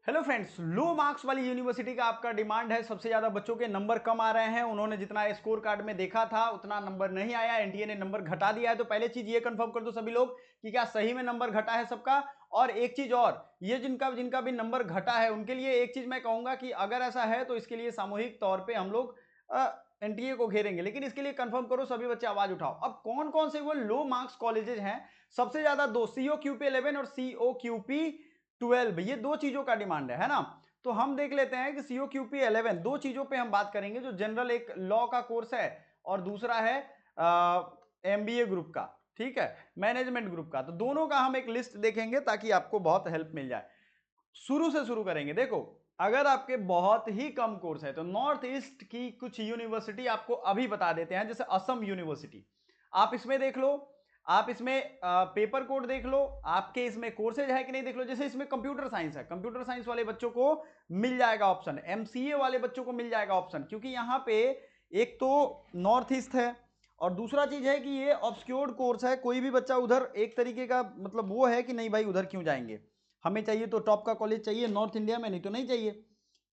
Hello friends, लो marks वाली university का आपका डिमांड है। सबसे ज्यादा बच्चों के नंबर कम आ रहे हैं। उन्होंने जितना स्कोर कार्ड में देखा था उतना नंबर नहीं आया। एनटीए ने नंबर घटा दिया है। तो पहले चीज ये कंफर्म कर दो सभी लोग कि क्या सही में नंबर घटा है सबका। और एक चीज और, ये जिनका जिनका भी नंबर घटा है उनके लिए एक चीज मैं कहूंगा कि अगर ऐसा है तो इसके लिए सामूहिक तौर पर हम लोग एनटीए को घेरेंगे। लेकिन इसके लिए कंफर्म करो सभी बच्चे, आवाज उठाओ। अब कौन कौन से वो लो मार्क्स कॉलेजेस हैं? सबसे ज्यादा दो, सीओ क्यूपी 11 और सीओ क्यूपी 12, ये दो चीजों का डिमांड है ना। तो हम देख लेते हैं कि सीओ क्यूपी 11 दो चीजों पे हम बात करेंगे, जो जनरल एक लॉ का कोर्स है और दूसरा है एमबीए ग्रुप का, ठीक है, मैनेजमेंट ग्रुप का। तो दोनों का हम एक लिस्ट देखेंगे ताकि आपको बहुत हेल्प मिल जाए। शुरू से शुरू करेंगे। देखो, अगर आपके बहुत ही कम कोर्स है तो नॉर्थ ईस्ट की कुछ यूनिवर्सिटी आपको अभी बता देते हैं, जैसे असम यूनिवर्सिटी। आप इसमें देख लो, आप इसमें पेपर कोड देख लो, आपके इसमें कोर्सेज है कि नहीं देख लो। जैसे इसमें कंप्यूटर साइंस है, कंप्यूटर साइंस वाले बच्चों को मिल जाएगा ऑप्शन, एमसीए वाले बच्चों को मिल जाएगा ऑप्शन, क्योंकि यहाँ पे एक तो नॉर्थ ईस्ट है और दूसरा चीज है कि ये ऑब्सक्योर्ड कोर्स है। कोई भी बच्चा उधर एक तरीके का मतलब वो है कि नहीं भाई उधर क्यों जाएंगे, हमें चाहिए तो टॉप का कॉलेज चाहिए नॉर्थ इंडिया में, नहीं तो नहीं चाहिए।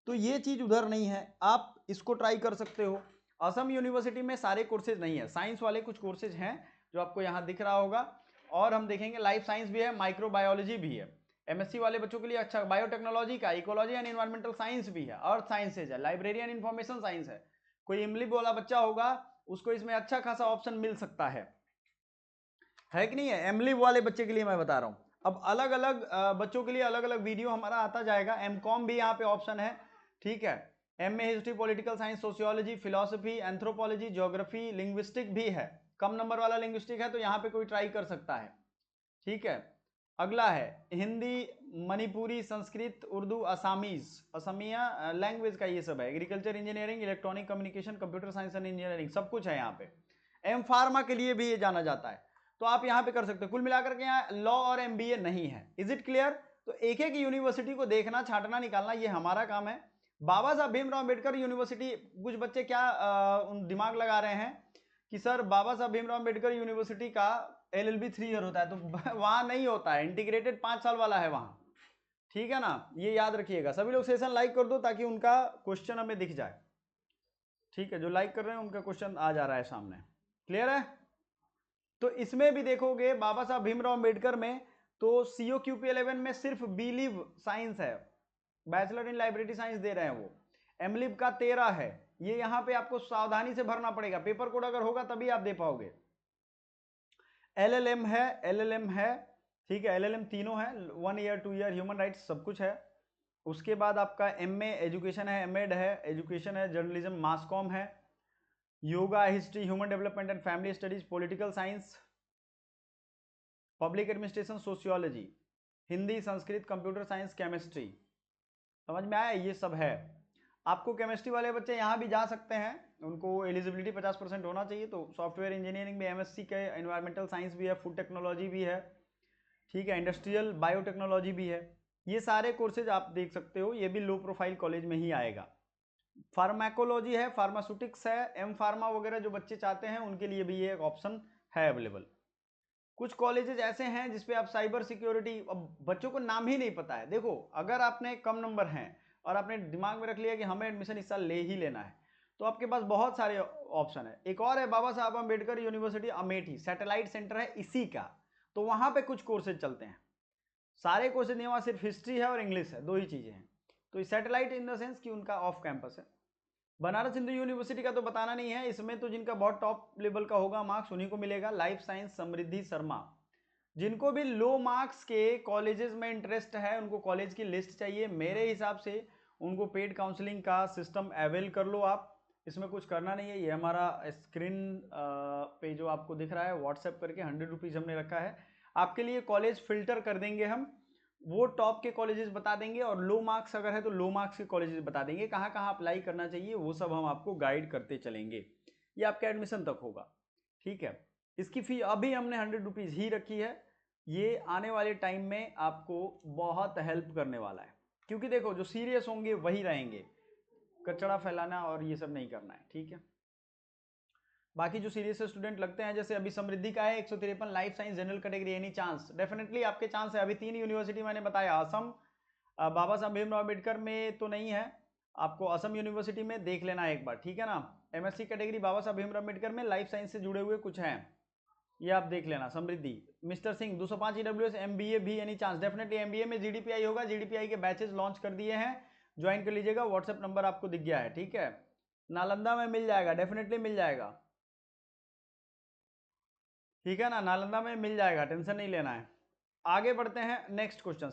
तो ये चीज उधर नहीं है, आप इसको ट्राई कर सकते हो। असम यूनिवर्सिटी में सारे कोर्सेज नहीं है, साइंस वाले कुछ कोर्सेज हैं जो आपको यहाँ दिख रहा होगा। और हम देखेंगे लाइफ साइंस भी है, माइक्रोबायोलॉजी भी है। एमएससी वाले बच्चों के लिए अच्छा, बायोटेक्नोलॉजी का, इकोलॉजी एंड इन्वायरमेंटल साइंस भी है, अर्थ साइंसेज है, लाइब्रेरी एंड इन्फॉर्मेशन साइंस है। कोई इमलिब वाला बच्चा होगा उसको इसमें अच्छा खासा ऑप्शन मिल सकता है कि नहीं है। एमलिब वाले बच्चे के लिए मैं बता रहा हूँ। अब अलग अलग बच्चों के लिए अलग अलग वीडियो हमारा आता जाएगा। एमकॉम भी यहाँ पे ऑप्शन है, ठीक है। MA history, political science, sociology, philosophy, anthropology, geography, linguistic भी है। कम नंबर वाला लिंग्विस्टिक है तो यहाँ पे कोई ट्राई कर सकता है, ठीक है। अगला है हिंदी, मणिपुरी, संस्कृत, उर्दू, असामीज, असमिया लैंग्वेज का ये सब है। Agriculture engineering, electronic communication, computer science and engineering, सब कुछ है यहाँ पे। एम फार्मा के लिए भी ये जाना जाता है, तो आप यहाँ पे कर सकते हो। कुल मिलाकर के यहाँ लॉ और एमबीए नहीं है। Is it clear? तो एक एक यूनिवर्सिटी को देखना, छांटना, निकालना ये हमारा काम है। बाबा साहब भीमराव अम्बेडकर यूनिवर्सिटी, कुछ बच्चे क्या दिमाग लगा रहे हैं कि सर बाबा साहब भीमराव अम्बेडकर यूनिवर्सिटी का एलएलबी 3 ईयर होता है, तो वहां नहीं होता है, इंटीग्रेटेड 5 साल वाला है वहां, ठीक है ना। ये याद रखिएगा। सभी लोग सेशन लाइक कर दो ताकि उनका क्वेश्चन हमें दिख जाए, ठीक है। जो लाइक कर रहे हैं उनका क्वेश्चन आ जा रहा है सामने, क्लियर है। तो इसमें भी देखोगे बाबा साहब भीमराव अम्बेडकर में, तो सीओ क्यूपी 11 में सिर्फ बीलिव साइंस है, बैचलर इन लाइब्रेरी साइंस दे रहे हैं वो। एमलिब का 13 है। ये यहाँ पे आपको सावधानी से भरना पड़ेगा, पेपर कोड अगर होगा तभी आप दे पाओगे। एलएलएम है, एलएलएम है, ठीक है। एलएलएम तीनों है, 1 ईयर 2 ईयर, ह्यूमन राइट्स सब कुछ है। उसके बाद आपका एमए एजुकेशन है, एमएड है, एजुकेशन है, जर्नलिज्म, मास कॉम है, yoga, history, human development and family studies, political science, public administration, sociology, Hindi, Sanskrit, computer science, chemistry. समझ में आया? ये सब है। आपको केमिस्ट्री वाले बच्चे यहाँ भी जा सकते हैं, उनको एलिजिबिलिटी 50% होना चाहिए। तो सॉफ्टवेयर इंजीनियरिंग में एमएससी के, एनवायरमेंटल साइंस भी है, फूड टेक्नोलॉजी भी है, ठीक है, इंडस्ट्रियल बायोटेक्नोलॉजी भी है। ये सारे कोर्सेज आप देख सकते हो, ये भी लो प्रोफाइल कॉलेज में ही आएगा। फार्माकोलॉजी है, फार्मास्यूटिक्स है, एम फार्मा वगैरह जो बच्चे चाहते हैं उनके लिए भी ये एक ऑप्शन है अवेलेबल। कुछ कॉलेजेस ऐसे हैं जिसपे आप साइबर सिक्योरिटी, अब बच्चों को नाम ही नहीं पता है। देखो, अगर आपने कम नंबर हैं और आपने दिमाग में रख लिया कि हमें एडमिशन इस साल ले ही लेना है, तो आपके पास बहुत सारे ऑप्शन है। एक और है बाबा Saheb Ambedkar university Amethi, satellite centre है इसी का, तो वहां पे कुछ कोर्सेज चलते हैं। सारे कोर्सेज नहीं, वहां सिर्फ हिस्ट्री है और इंग्लिश है, दो ही चीजें हैं। तो सैटेलाइट इन द सेंस कि उनका ऑफ कैंपस है। बनारस हिंदू यूनिवर्सिटी का तो बताना नहीं है, इसमें तो जिनका बहुत टॉप लेवल का होगा मार्क्स उन्हीं को मिलेगा। लाइफ साइंस, समृद्धि शर्मा। जिनको भी लो मार्क्स के कॉलेजेस में इंटरेस्ट है उनको कॉलेज की लिस्ट चाहिए मेरे हिसाब से। उनको पेड काउंसलिंग का सिस्टम अवेल कर लो आप, इसमें कुछ करना नहीं है। ये हमारा स्क्रीन पे जो आपको दिख रहा है व्हाट्सएप करके 100 रुपीज़ हमने रखा है आपके लिए। कॉलेज फिल्टर कर देंगे हम, वो टॉप के कॉलेजेस बता देंगे, और लो मार्क्स अगर है तो लो मार्क्स के कॉलेजेस बता देंगे, कहाँ कहाँ अप्लाई करना चाहिए वो सब हम आपको गाइड करते चलेंगे। ये आपके एडमिशन तक होगा, ठीक है। इसकी फी अभी हमने 100 रुपीज़ ही रखी है। ये आने वाले टाइम में आपको बहुत हेल्प करने वाला है, क्योंकि देखो जो सीरियस होंगे वही रहेंगे, कचड़ा फैलाना और ये सब नहीं करना है, ठीक है। बाकी जो सीरियस स्टूडेंट लगते हैं, जैसे अभी समृद्धि का है 153, life science general category, any chance? Definitely आपके चांस है। अभी 3 यूनिवर्सिटी मैंने बताया, असम, बाबा साहब भीमराव अम्बेडकर में तो नहीं है, आपको असम यूनिवर्सिटी में देख लेना एक बार, ठीक है ना। एमएससी कैटेगरी बाबा साहब भीमराव अम्बेडकर में लाइफ साइंस से जुड़े हुए कुछ हैं, ये आप देख लेना। समृद्धि मिस्टर सिंह 205 ईडब्ल्यूएस एमबीए भी एनी चांस, डेफिनेटली एमबीए में जीडीपीआई होगा, जीडीपीआई के बैचेस लॉन्च कर दिए हैं, ज्वाइन कर लीजिएगा, व्हाट्सएप नंबर आपको दिख गया है, ठीक है। नालंदा में मिल जाएगा, डेफिनेटली मिल जाएगा, ठीक है ना, नालंदा में मिल जाएगा, टेंशन नहीं लेना है। आगे बढ़ते हैं, next question.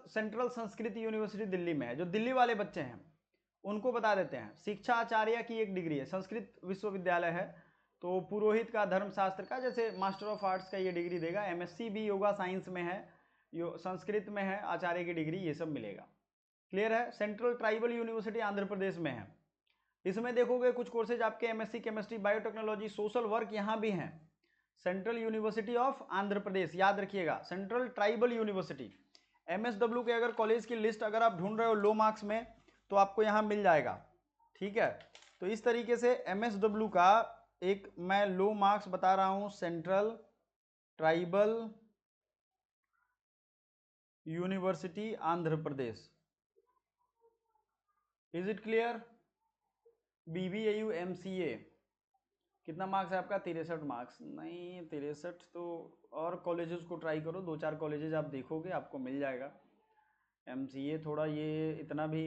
Central Sanskrit university Delhi में है, जो दिल्ली वाले बच्चे हैं उनको बता देते हैं। शिक्षा आचार्य की एक डिग्री है, संस्कृत विश्वविद्यालय है, तो पुरोहित का, धर्मशास्त्र का, जैसे मास्टर ऑफ आर्ट्स का ये डिग्री देगा। एमएससी भी योगा साइंस में है, संस्कृत में है, आचार्य की डिग्री, ये सब मिलेगा। क्लियर है। Central tribal university Andhra Pradesh में है, इसमें देखोगे कुछ कोर्सेज आपके MSc chemistry, biotechnology, social work यहाँ भी हैं। Central university of Andhra Pradesh, याद रखिएगा, सेंट्रल ट्राइबल यूनिवर्सिटी। एमएसडब्ल्यू के अगर कॉलेज की लिस्ट अगर आप ढूंढ रहे हो लो मार्क्स में, तो आपको यहाँ मिल जाएगा, ठीक है। तो इस तरीके से एमएसडब्ल्यू का एक मैं लो मार्क्स बता रहा हूँ, central tribal university Andhra Pradesh. Is it clear. BBAU MCA कितना मार्क्स है आपका, 63 मार्क्स। नहीं 63 तो और कॉलेजेस को ट्राई करो, 2-4 कॉलेजेस आप देखोगे आपको मिल जाएगा। एमसीए थोड़ा ये इतना भी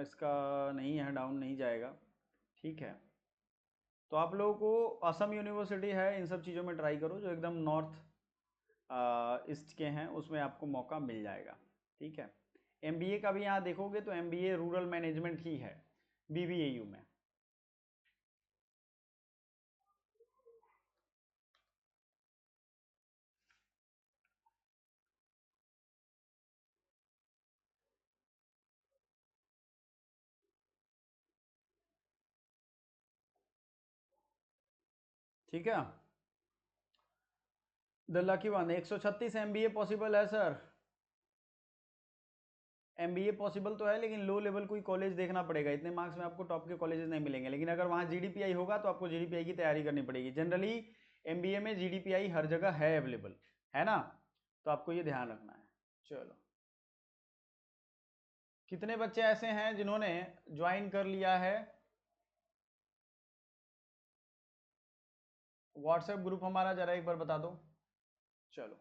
इसका नहीं है, डाउन नहीं जाएगा, ठीक है। तो आप लोगों को असम यूनिवर्सिटी है, इन सब चीज़ों में ट्राई करो, जो एकदम नॉर्थ ईस्ट के हैं, उसमें आपको मौका मिल जाएगा, ठीक है। एमबीए का भी यहाँ देखोगे तो एमबीए रूरल मैनेजमेंट ही है बीबीएयू में। ठीक है। The lucky one 136 MBA possible है सर, एमबीए पॉसिबल तो है, लेकिन लो लेवल कोई कॉलेज देखना पड़ेगा, इतने मार्क्स में आपको टॉप के कॉलेजेस नहीं मिलेंगे। लेकिन अगर वहाँ जीडीपीआई होगा तो आपको जीडीपीआई की तैयारी करनी पड़ेगी। जनरली एमबीए में जीडीपीआई हर जगह है अवेलेबल, है ना, तो आपको ये ध्यान रखना है। चलो, कितने बच्चे ऐसे हैं जिन्होंने ज्वाइन कर लिया है व्हाट्सएप ग्रुप हमारा, जरा एक बार बता दो। चलो,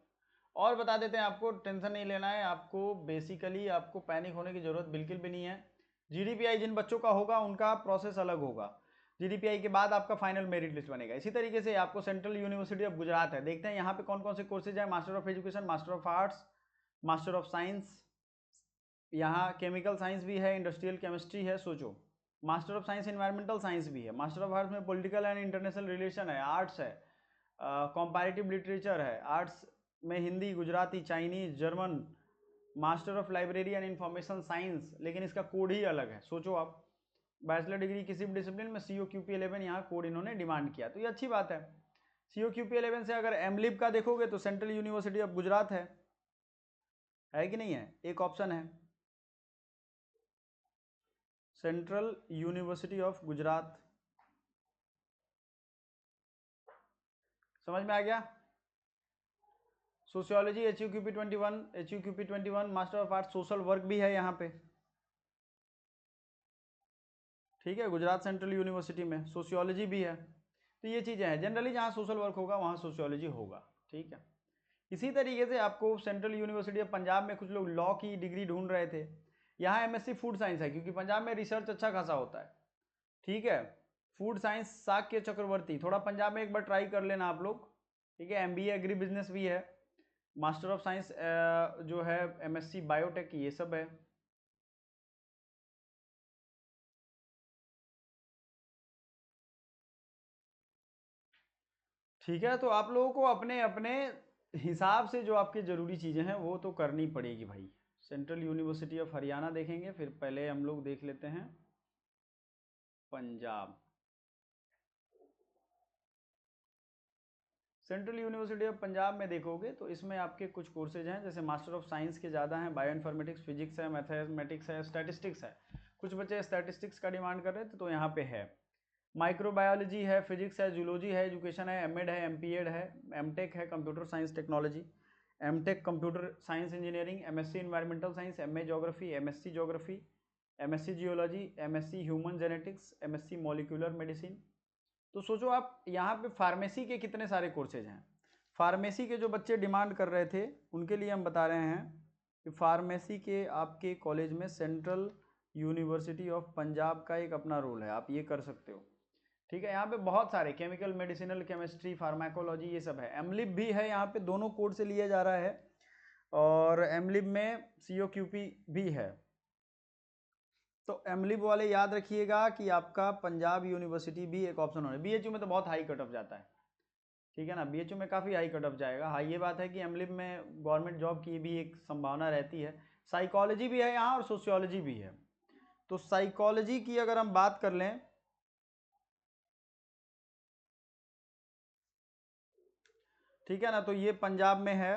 और बता देते हैं आपको, टेंशन नहीं लेना है आपको, बेसिकली आपको पैनिक होने की जरूरत बिल्कुल भी नहीं है। जीडीपीआई जिन बच्चों का होगा उनका प्रोसेस अलग होगा, जीडीपीआई के बाद आपका फाइनल मेरिट लिस्ट बनेगा। इसी तरीके से आपको सेंट्रल यूनिवर्सिटी ऑफ गुजरात है, देखते हैं यहाँ पे कौन कौन से कोर्सेज है। Master of education, master of arts, master of science, यहाँ केमिकल साइंस भी है, इंडस्ट्रियल केमिस्ट्री है, सोचो। Master of science environmental science भी है, मास्टर ऑफ आर्ट्स में पॉलिटिकल एंड इंटरनेशनल रिलेशन है, आर्ट्स है, कंपैरेटिव लिटरेचर है, आर्ट्स में Hindi, Gujarati, Chinese, German, master of library and information science, लेकिन इसका कोड ही अलग है, सोचो आप। बैचलर डिग्री किसी भी डिसिप्लिन में, COQP11 यहाँ कोड इन्होंने डिमांड किया, तो ये अच्छी बात है। COQP11 से अगर एमलिब का देखोगे तो सेंट्रल यूनिवर्सिटी ऑफ गुजरात है कि नहीं है, एक ऑप्शन है सेंट्रल यूनिवर्सिटी ऑफ गुजरात। समझ में आ गया। Sociology HUQP21 master of arts social work भी है यहाँ पे, ठीक है, गुजरात सेंट्रल यूनिवर्सिटी में सोशियोलॉजी भी है। तो ये चीज़ें हैं, जनरली जहाँ सोशल वर्क होगा वहाँ सोशियोलॉजी होगा, ठीक है। इसी तरीके से आपको सेंट्रल यूनिवर्सिटी ऑफ पंजाब में कुछ लोग लॉ की डिग्री ढूंढ रहे थे, यहाँ एमएससी फूड साइंस है, क्योंकि पंजाब में रिसर्च अच्छा खासा होता है, ठीक है। फूड साइंस साक्य चक्रवर्ती, थोड़ा पंजाब में एक बार ट्राई कर लेना आप लोग, ठीक है। एमबीए एग्री बिजनेस भी है, मास्टर ऑफ साइंस जो है एमएससी बायोटेक, ये सब है। ठीक है, तो आप लोगों को अपने अपने हिसाब से जो आपकी ज़रूरी चीज़ें हैं वो तो करनी पड़ेगी भाई। सेंट्रल यूनिवर्सिटी ऑफ हरियाणा देखेंगे, फिर पहले हम लोग देख लेते हैं Punjab. Central university of Punjab में देखोगे तो इसमें आपके कुछ कोर्सेज हैं, जैसे मास्टर ऑफ साइंस के ज़्यादा हैं, बायो इन्फॉर्मेटिक्स, फिजिक्स है, मैथमेटिक्स है, स्टैटिस्टिक्स है। कुछ बच्चे स्टैटिस्टिक्स का डिमांड कर रहे थे तो यहाँ पे है। माइक्रोबायोलॉजी है, फिजिक्स है, जूलॉजी है, एजुकेशन है, एमएड है, एमपीएड है, एमटेक है, computer science technology, MTech computer science engineering, MSc environmental science, MA geography, MSc geography, MSc geology, MSc human genetics, MSc molecular medicine. तो सोचो आप यहाँ पे फार्मेसी के कितने सारे कोर्सेज हैं। फार्मेसी के जो बच्चे डिमांड कर रहे थे उनके लिए हम बता रहे हैं कि फार्मेसी के आपके कॉलेज में सेंट्रल यूनिवर्सिटी ऑफ पंजाब का एक अपना रोल है, आप ये कर सकते हो। ठीक है, यहाँ पे बहुत सारे केमिकल, मेडिसिनल, केमिस्ट्री, फार्माकोलॉजी ये सब है। एमलिब भी है यहाँ पे, दोनों कोर्स से लिया जा रहा है। और एमलिब में COQP भी है। तो एमलिब वाले याद रखिएगा कि आपका पंजाब यूनिवर्सिटी भी एक ऑप्शन होना है। BHU में तो बहुत हाई कट ऑफ जाता है, ठीक है ना, BHU में काफ़ी हाई कट ऑफ जाएगा। हाँ ये बात है कि एमलिब में गवर्नमेंट जॉब की भी एक संभावना रहती है। साइकोलॉजी भी है यहाँ और सोशियोलॉजी भी है। तो साइकोलॉजी की अगर हम बात कर लें, ठीक है ना, तो ये पंजाब में है,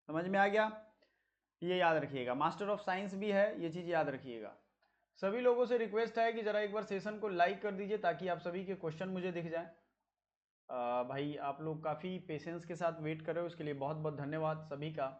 समझ में आ गया, ये याद रखिएगा। मास्टर ऑफ साइंस भी है, ये चीज़ याद रखिएगा। सभी लोगों से रिक्वेस्ट है कि जरा एक बार सेशन को लाइक कर दीजिए ताकि आप सभी के क्वेश्चन मुझे दिख जाए। भाई आप लोग काफ़ी पेशेंस के साथ वेट कर रहे हो, इसके लिए बहुत बहुत धन्यवाद सभी का।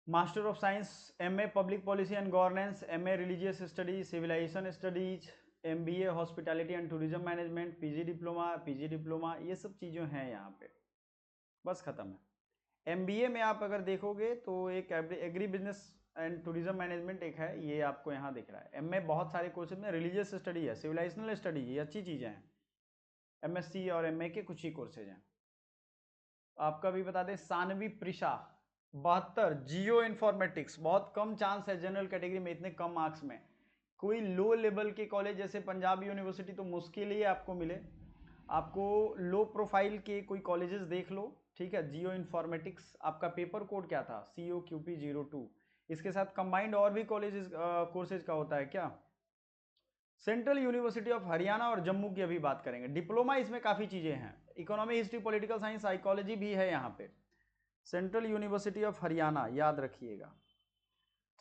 Master of science, MA public policy and governance, MA religious studies, civilisation studies, MBA hospitality and tourism management, PG diploma, ये सब चीज़ें हैं यहाँ पे, बस खत्म है। MBA में आप अगर देखोगे तो एक agri business and tourism management एक है, ये आपको यहाँ दिख रहा है। MA बहुत सारे कोर्सेज में, रिलीजियस स्टडी है, सिविलाइजेशनल स्टडी, ये अच्छी चीज़ें हैं। MSc और MA के कुछ ही कोर्सेज हैं। आपका भी बता दें, सानवी प्रिशा 72, जियो इन्फॉर्मेटिक्स, बहुत कम चांस है जनरल कैटेगरी में इतने कम मार्क्स में। कोई लो लेवल के कॉलेज जैसे पंजाब यूनिवर्सिटी तो मुश्किल ही आपको मिले। आपको लो प्रोफाइल के कोई कॉलेजेस देख लो, ठीक है। जियो इन्फॉर्मेटिक्स, आपका पेपर कोड क्या था, COQP02। इसके साथ कंबाइंड और भी कॉलेजेस कोर्सेज का होता है क्या, सेंट्रल यूनिवर्सिटी ऑफ हरियाणा और जम्मू की अभी बात करेंगे। डिप्लोमा इसमें काफ़ी चीज़ें हैं, economy, history, political science, psychology भी है यहाँ पे। सेंट्रल यूनिवर्सिटी ऑफ हरियाणा याद रखिएगा,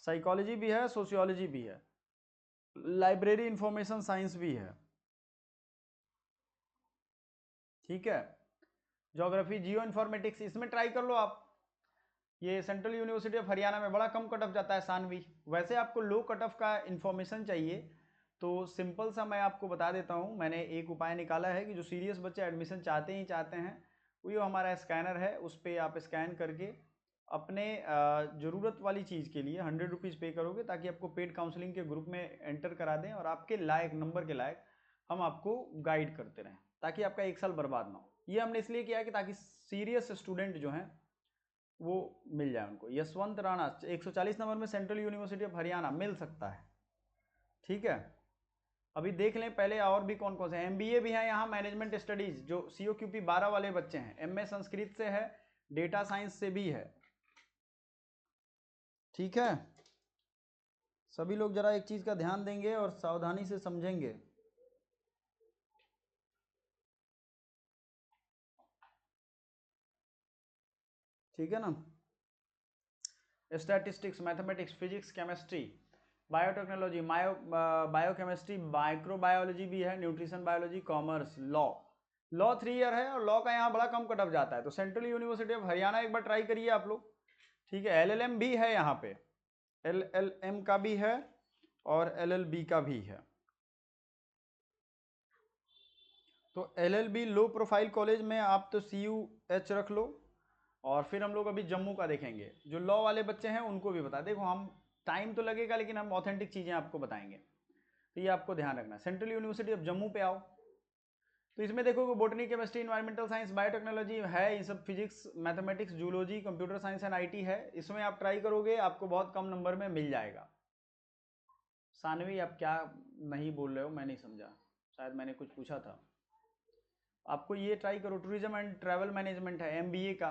साइकोलॉजी भी है, सोशियोलॉजी भी है, लाइब्रेरी इंफॉर्मेशन साइंस भी है, ठीक है। ज्योग्राफी, जियो इन्फॉर्मेटिक्स, इसमें ट्राई कर लो आप। ये सेंट्रल यूनिवर्सिटी ऑफ हरियाणा में बड़ा कम कट ऑफ जाता है सानवी। वैसे आपको लो कट ऑफ का इन्फॉर्मेशन चाहिए तो सिंपल सा मैं आपको बता देता हूँ। मैंने एक उपाय निकाला है कि जो सीरियस बच्चे एडमिशन चाहते हैं वो ये हमारा स्कैनर है, उस पर आप स्कैन करके अपने ज़रूरत वाली चीज़ के लिए 100 रुपीज़ पे करोगे ताकि आपको पेड काउंसलिंग के ग्रुप में एंटर करा दें और आपके लायक, नंबर के लायक हम आपको गाइड करते रहें ताकि आपका एक साल बर्बाद ना हो। ये हमने इसलिए किया कि ताकि सीरियस स्टूडेंट जो हैं वो मिल जाए उनको। यशवंत राणा 140 नंबर में सेंट्रल यूनिवर्सिटी ऑफ हरियाणा मिल सकता है, ठीक है। अभी देख लें पहले और भी कौन कौन से। MBA भी है यहाँ, मैनेजमेंट स्टडीज जो COQP 12 वाले बच्चे हैं। MA संस्कृत से है, डेटा साइंस से भी है, ठीक है। सभी लोग जरा एक चीज का ध्यान देंगे और सावधानी से समझेंगे, ठीक है ना। Statistics, mathematics, physics, chemistry, biotechnology, biochemistry, microbiology भी है, nutrition biology, commerce, law 3 year है और लॉ का यहाँ बड़ा कम कट ऑफ जाता है। तो सेंट्रल यूनिवर्सिटी ऑफ हरियाणा एक बार ट्राई करिए आप लोग, ठीक है। LLM भी है यहाँ पे, LLM का भी है और LLB का भी है। तो LLB लो प्रोफाइल कॉलेज में आप तो CUH रख लो। और फिर हम लोग अभी जम्मू का देखेंगे, जो लॉ वाले बच्चे हैं उनको भी बता। देखो हम, टाइम तो लगेगा लेकिन हम ऑथेंटिक चीज़ें आपको बताएंगे, तो ये आपको ध्यान रखना। सेंट्रल यूनिवर्सिटी ऑफ जम्मू पे आओ, तो इसमें देखो botany, chemistry, environmental science, biotechnology है, ये सब physics, mathematics, zoology, computer science and IT है। इसमें आप ट्राई करोगे आपको बहुत कम नंबर में मिल जाएगा। सानवी आप क्या नहीं बोल रहे हो, मैं नहीं समझा, शायद मैंने कुछ पूछा था आपको। ये ट्राई करो, टूरिज्म एंड ट्रैवल मैनेजमेंट है MBA का,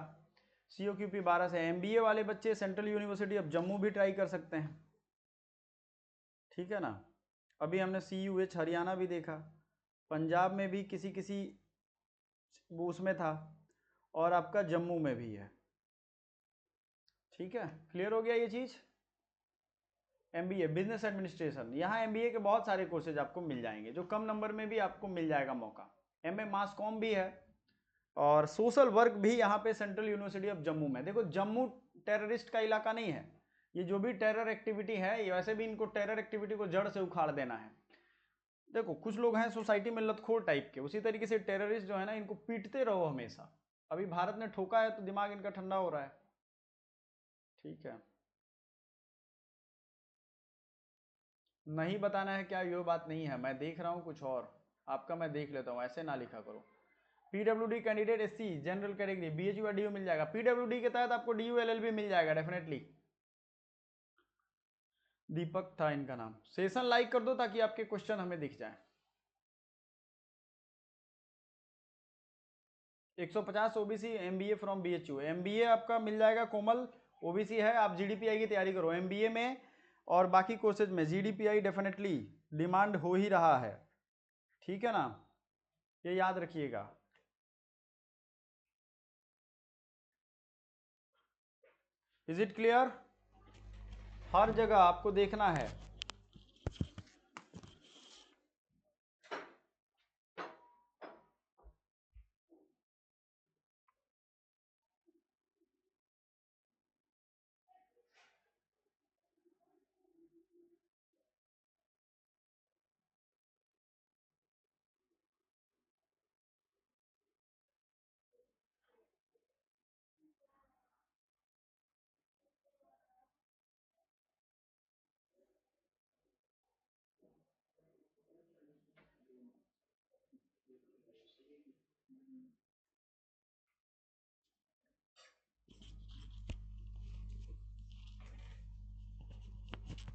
COQP 12 से। MBA वाले बच्चे सेंट्रल यूनिवर्सिटी ऑफ जम्मू भी ट्राई कर सकते हैं, ठीक है ना। अभी हमने CUH हरियाणा भी देखा, पंजाब में भी किसी किसी उसमें था और आपका जम्मू में भी है। ठीक है, क्लियर हो गया ये चीज। एमबीए बिजनेस एडमिनिस्ट्रेशन, यहाँ एमबीए के बहुत सारे कोर्सेज आपको मिल जाएंगे जो कम नंबर में भी आपको मिल जाएगा मौका। एमए मास कॉम भी है और सोशल वर्क भी यहाँ पे सेंट्रल यूनिवर्सिटी ऑफ जम्मू में। देखो जम्मू टेररिस्ट का इलाका नहीं है, ये जो भी टेरर एक्टिविटी है ये वैसे भी इनको टेरर एक्टिविटी को जड़ से उखाड़ देना है। देखो कुछ लोग हैं सोसाइटी में लतखोर टाइप के, उसी तरीके से टेररिस्ट जो है ना इनको पीटते रहो हमेशा। अभी भारत ने ठोका है तो दिमाग इनका ठंडा हो रहा है। ठीक है, नहीं बताना है क्या, ये बात नहीं है, मैं देख रहा हूँ कुछ और आपका, मैं देख लेता हूँ, ऐसे ना लिखा करो। PWD candidate SC general category BHU या डीयू मिल जाएगा। पीडब्ल्यूडी के तहत आपको डीयू एलएलबी मिल जाएगा डेफिनेटली। दीपक था इनका नाम। सेशन लाइक कर दो ताकि आपके क्वेश्चन हमें दिख जाए। 150 OBC MBA from BHU, MBA आपका मिल जाएगा कोमल, ओबीसी है, आप जीडीपीआई की तैयारी करो एमबीए में और बाकी कोर्सेज में जीडीपीआई डेफिनेटली डिमांड हो ही रहा है। ठीक है ना, ये याद रखिएगा। Is it clear? हर जगह आपको देखना है।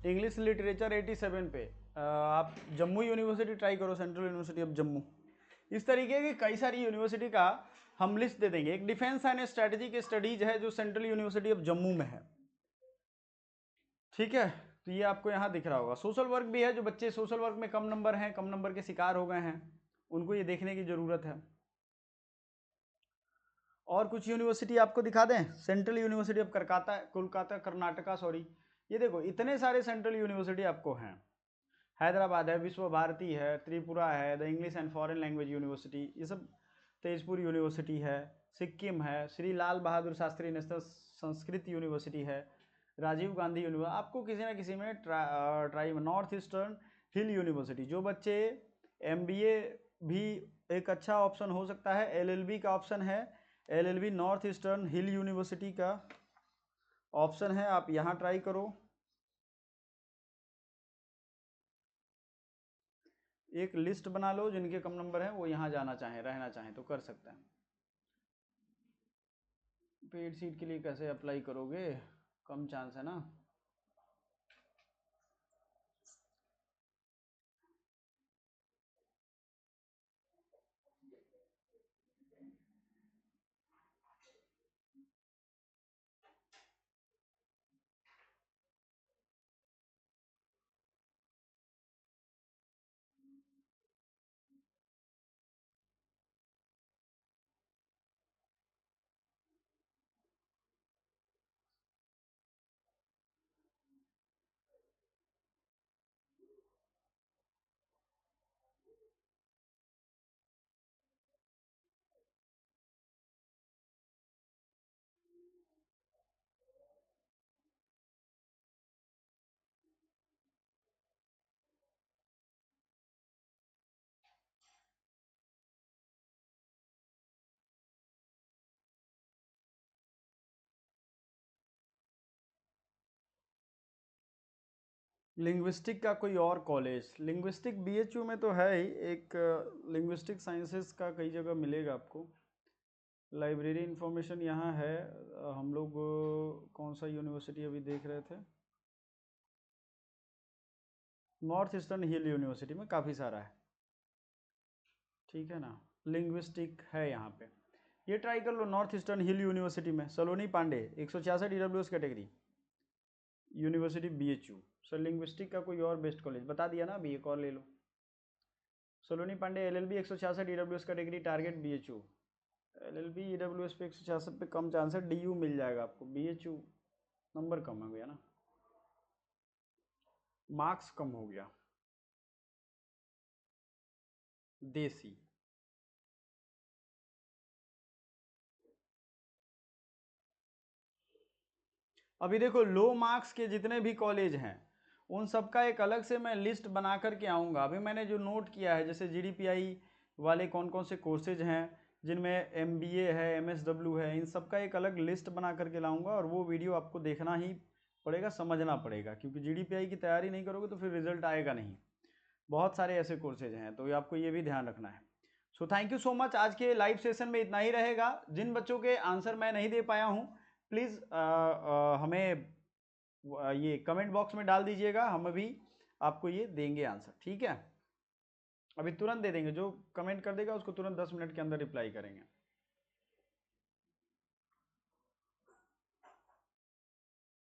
इंग्लिश लिटरेचर 87 पे आप जम्मू यूनिवर्सिटी ट्राई करो, सेंट्रल यूनिवर्सिटी ऑफ जम्मू। इस तरीके की कई सारी यूनिवर्सिटी का हम लिस्ट दे देंगे। एक डिफेंस एंड स्ट्रेटेजिक स्टडीज है जो सेंट्रल यूनिवर्सिटी ऑफ जम्मू में है। ठीक है, तो ये आपको यहाँ दिख रहा होगा। सोशल वर्क भी है, जो बच्चे सोशल वर्क में कम नंबर हैं, कम नंबर के शिकार हो गए हैं, उनको ये देखने की जरूरत है। और कुछ यूनिवर्सिटी आपको दिखा दें, central university of Kolkata, Kolkata Karnataka sorry, ये देखो इतने सारे सेंट्रल यूनिवर्सिटी आपको हैं। हैदराबाद है, विश्व भारती है, त्रिपुरा है, the English and foreign language university, ये सब, तेजपुर यूनिवर्सिटी है, सिक्किम है, श्री लाल बहादुर शास्त्री नेशनल संस्कृत यूनिवर्सिटी है, राजीव गांधी यूनिवर्सिटी, आपको किसी ना किसी में try north Eastern Hill university, जो बच्चे एमबीए भी एक अच्छा ऑप्शन हो सकता है, एलएलबी का ऑप्शन है, LLB north Eastern Hill university का ऑप्शन है, आप यहाँ ट्राई करो। एक लिस्ट बना लो, जिनके कम नंबर हैं वो यहाँ जाना चाहें, रहना चाहें तो कर सकते हैं। पेड सीट के लिए कैसे अप्लाई करोगे, कम चांस है ना। लिंग्विस्टिक का कोई और कॉलेज, लिंग्विस्टिक बीएचयू में तो है ही एक, लिंग्विस्टिक साइंसेस का कई जगह मिलेगा आपको। लाइब्रेरी इंफॉर्मेशन यहाँ है, हम लोग कौन सा यूनिवर्सिटी अभी देख रहे थे, नॉर्थ ईस्टर्न हिल यूनिवर्सिटी में काफ़ी सारा है। ठीक है ना, लिंग्विस्टिक है यहाँ पे, ये ट्राई कर लो नॉर्थ ईस्टर्न हिल यूनिवर्सिटी में। Saloni Pandey 166 EWS category university BHU. Sir linguistic का कोई और बेस्ट कॉलेज बता दिया ना, अभी एक और ले लो। Saloni Pandey LLB 166 EWS category target BHU. LLB EWS पे 166 पे कम चांस है, डीयू मिल जाएगा आपको, बीएचयू नंबर कम हो गया ना, मार्क्स कम हो गया। देसी, अभी देखो लो मार्क्स के जितने भी कॉलेज हैं उन सबका एक अलग से मैं लिस्ट बना करके आऊँगा। अभी मैंने जो नोट किया है, जैसे जीडीपीआई वाले कौन कौन से कोर्सेज हैं जिनमें एमबीए है, एमएसडब्ल्यू है, इन सब का एक अलग लिस्ट बना करके लाऊंगा और वो वीडियो आपको देखना ही पड़ेगा, समझना पड़ेगा, क्योंकि जीडीपीआई की तैयारी नहीं करोगे तो फिर रिजल्ट आएगा नहीं। बहुत सारे ऐसे कोर्सेज हैं, तो आपको ये भी ध्यान रखना है। So thank you so much. आज के लाइव सेशन में इतना ही रहेगा। जिन बच्चों के आंसर मैं नहीं दे पाया हूँ, प्लीज़ हमें ये कमेंट बॉक्स में डाल दीजिएगा, हम भी आपको ये देंगे आंसर, ठीक है? अभी तुरंत दे देंगे, जो कमेंट कर देगा उसको तुरंत 10 मिनट के अंदर रिप्लाई करेंगे।